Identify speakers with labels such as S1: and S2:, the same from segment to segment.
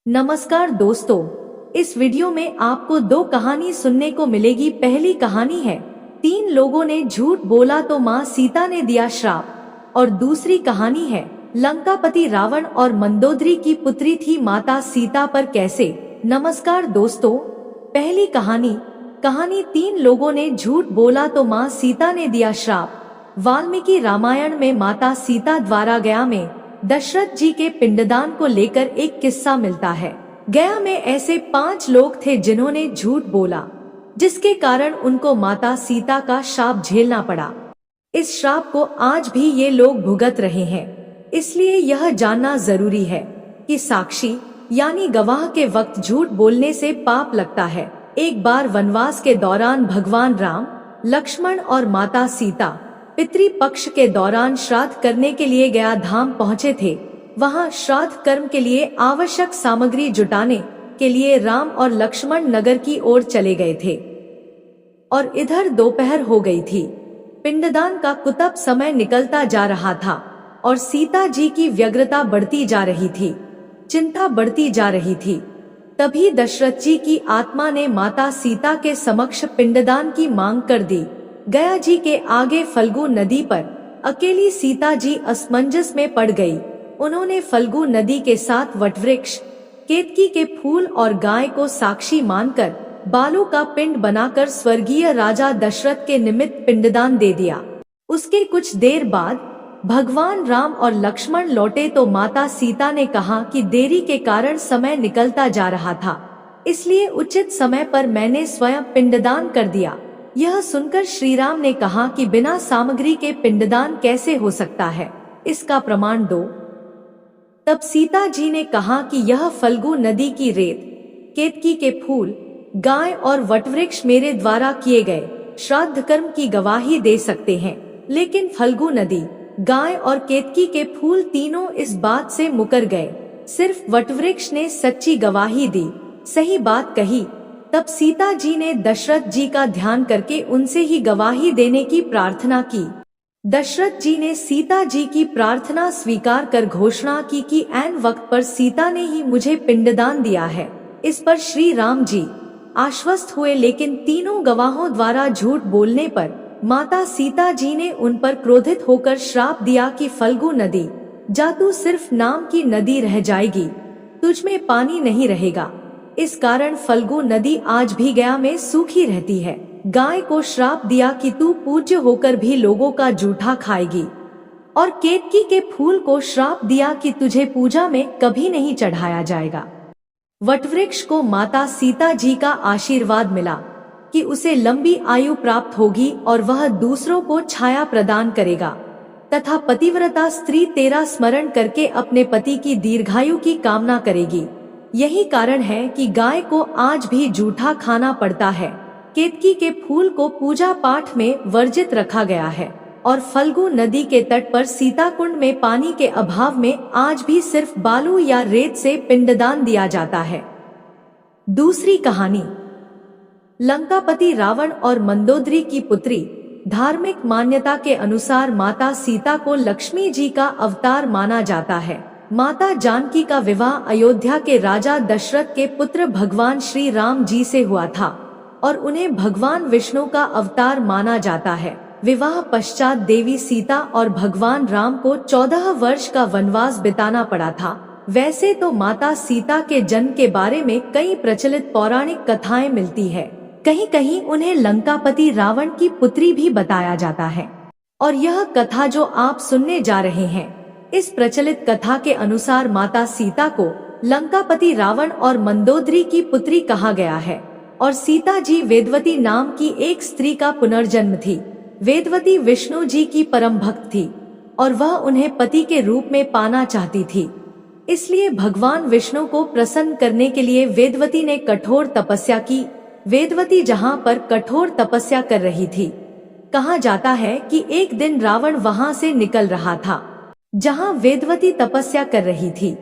S1: नमस्कार दोस्तों, इस वीडियो में आपको दो कहानी सुनने को मिलेगी। पहली कहानी है 3 लोगों ने झूठ बोला तो माँ सीता ने दिया श्राप, और दूसरी कहानी है लंकापति रावण और मंदोदरी की पुत्री थी माता सीता पर कैसे। नमस्कार दोस्तों, पहली कहानी 3 लोगों ने झूठ बोला तो माँ सीता ने दिया श्राप। वाल्मीकि रामायण में माता सीता द्वारा गया में दशरथ जी के पिंडदान को लेकर एक किस्सा मिलता है। गया में ऐसे 5 लोग थे जिन्होंने झूठ बोला, जिसके कारण उनको माता सीता का श्राप झेलना पड़ा। इस श्राप को आज भी ये लोग भुगत रहे हैं। इसलिए यह जानना जरूरी है कि साक्षी यानी गवाह के वक्त झूठ बोलने से पाप लगता है। एक बार वनवास के दौरान भगवान राम, लक्ष्मण और माता सीता पितृपक्ष के दौरान श्राद्ध करने के लिए गया धाम पहुँचे थे। वहाँ श्राद्ध कर्म के लिए आवश्यक सामग्री जुटाने के लिए राम और लक्ष्मण नगर की ओर चले गए थे और इधर दोपहर हो गई थी। पिंडदान का कुतब समय निकलता जा रहा था और सीता जी की व्यग्रता बढ़ती जा रही थी, चिंता बढ़ती जा रही थी। तभी दशरथ जी की आत्मा ने माता सीता के समक्ष पिंडदान की मांग कर दी। गया जी के आगे फल्गु नदी पर अकेली सीता जी असमंजस में पड़ गई। उन्होंने फल्गु नदी के साथ वटवृक्ष, केतकी के फूल और गाय को साक्षी मानकर बालू का पिंड बनाकर स्वर्गीय राजा दशरथ के निमित्त पिंडदान दे दिया। उसके कुछ देर बाद भगवान राम और लक्ष्मण लौटे तो माता सीता ने कहा कि देरी के कारण समय निकलता जा रहा था, इसलिए उचित समय पर मैंने स्वयं पिंडदान कर दिया। यह सुनकर श्री राम ने कहा कि बिना सामग्री के पिंडदान कैसे हो सकता है, इसका प्रमाण दो। तब सीता जी ने कहा कि यह फल्गु नदी की रेत, केतकी के फूल, गाय और वटवृक्ष मेरे द्वारा किए गए श्राद्ध कर्म की गवाही दे सकते हैं, लेकिन फल्गु नदी, गाय और केतकी के फूल तीनों इस बात से मुकर गए। सिर्फ वटवृक्ष ने सच्ची गवाही दी, सही बात कही। तब सीता जी ने दशरथ जी का ध्यान करके उनसे ही गवाही देने की प्रार्थना की। दशरथ जी ने सीता जी की प्रार्थना स्वीकार कर घोषणा की कि ऐन वक्त पर सीता ने ही मुझे पिंडदान दिया है। इस पर श्री राम जी आश्वस्त हुए, लेकिन तीनों गवाहों द्वारा झूठ बोलने पर माता सीता जी ने उन पर क्रोधित होकर श्राप दिया कि फल्गु नदी, जा तू सिर्फ नाम की नदी रह जाएगी, तुझ में पानी नहीं रहेगा। इस कारण फल्गु नदी आज भी गया में सूखी रहती है। गाय को श्राप दिया कि तू पूज्य होकर भी लोगों का जूठा खाएगी, और केतकी के फूल को श्राप दिया कि तुझे पूजा में कभी नहीं चढ़ाया जाएगा। वटवृक्ष को माता सीता जी का आशीर्वाद मिला कि उसे लंबी आयु प्राप्त होगी और वह दूसरों को छाया प्रदान करेगा, तथा पतिव्रता स्त्री तेरा स्मरण करके अपने पति की दीर्घायु की कामना करेगी। यही कारण है कि गाय को आज भी जूठा खाना पड़ता है। केतकी के फूल को पूजा पाठ में वर्जित रखा गया है, और फल्गु नदी के तट पर सीता कुंड में पानी के अभाव में आज भी सिर्फ बालू या रेत से पिंडदान दिया जाता है। दूसरी कहानी लंकापति रावण और मंदोदरी की पुत्री। धार्मिक मान्यता के अनुसार माता सीता को लक्ष्मी जी का अवतार माना जाता है। माता जानकी का विवाह अयोध्या के राजा दशरथ के पुत्र भगवान श्री राम जी से हुआ था और उन्हें भगवान विष्णु का अवतार माना जाता है। विवाह पश्चात देवी सीता और भगवान राम को 14 वर्ष का वनवास बिताना पड़ा था। वैसे तो माता सीता के जन्म के बारे में कई प्रचलित पौराणिक कथाएं मिलती है। कहीं कहीं उन्हें लंकापति रावण की पुत्री भी बताया जाता है। और यह कथा जो आप सुनने जा रहे हैं, इस प्रचलित कथा के अनुसार माता सीता को लंकापति रावण और मंदोदरी की पुत्री कहा गया है, और सीता जी वेदवती नाम की एक स्त्री का पुनर्जन्म थी। वेदवती विष्णु जी की परम भक्त थी और वह उन्हें पति के रूप में पाना चाहती थी। इसलिए भगवान विष्णु को प्रसन्न करने के लिए वेदवती ने कठोर तपस्या की। वेदवती जहाँ पर कठोर तपस्या कर रही थी, कहा जाता है कि एक दिन रावण वहाँ से निकल रहा था जहाँ वेदवती तपस्या कर रही थी,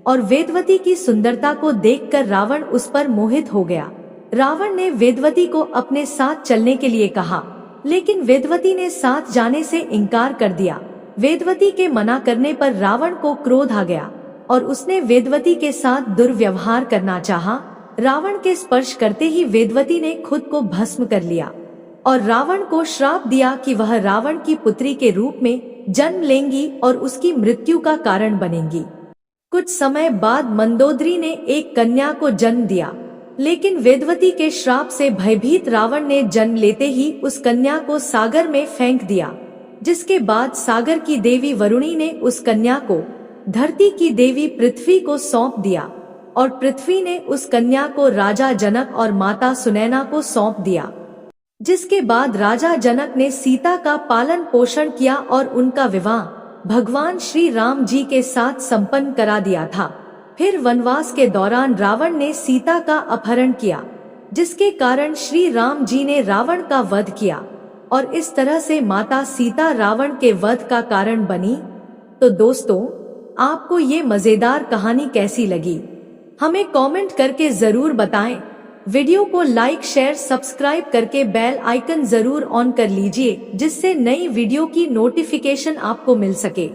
S1: और वेदवती की सुंदरता को देखकर रावण उस पर मोहित हो गया। रावण ने वेदवती को अपने साथ चलने के लिए कहा, लेकिन वेदवती ने साथ जाने से इनकार कर दिया। वेदवती के मना करने पर रावण को क्रोध आ गया और उसने वेदवती के साथ दुर्व्यवहार करना चाहा। रावण के स्पर्श करते ही वेदवती ने खुद को भस्म कर लिया और रावण को श्राप दिया कि वह रावण की पुत्री के रूप में जन्म लेंगी और उसकी मृत्यु का कारण बनेंगी। कुछ समय बाद मंदोदरी ने एक कन्या को जन्म दिया, लेकिन वेदवती के श्राप से भयभीत रावण ने जन्म लेते ही उस कन्या को सागर में फेंक दिया, जिसके बाद सागर की देवी वरुणी ने उस कन्या को धरती की देवी पृथ्वी को सौंप दिया और पृथ्वी ने उस कन्या को राजा जनक और माता सुनैना को सौंप दिया। जिसके बाद राजा जनक ने सीता का पालन पोषण किया और उनका विवाह भगवान श्री राम जी के साथ संपन्न करा दिया था। फिर वनवास के दौरान रावण ने सीता का अपहरण किया, जिसके कारण श्री राम जी ने रावण का वध किया और इस तरह से माता सीता रावण के वध का कारण बनी। तो दोस्तों, आपको ये मजेदार कहानी कैसी लगी, हमें कमेंट करके जरूर बताएं। वीडियो को लाइक शेयर सब्सक्राइब करके बेल आइकन जरूर ऑन कर लीजिए, जिससे नई वीडियो की नोटिफिकेशन आपको मिल सके।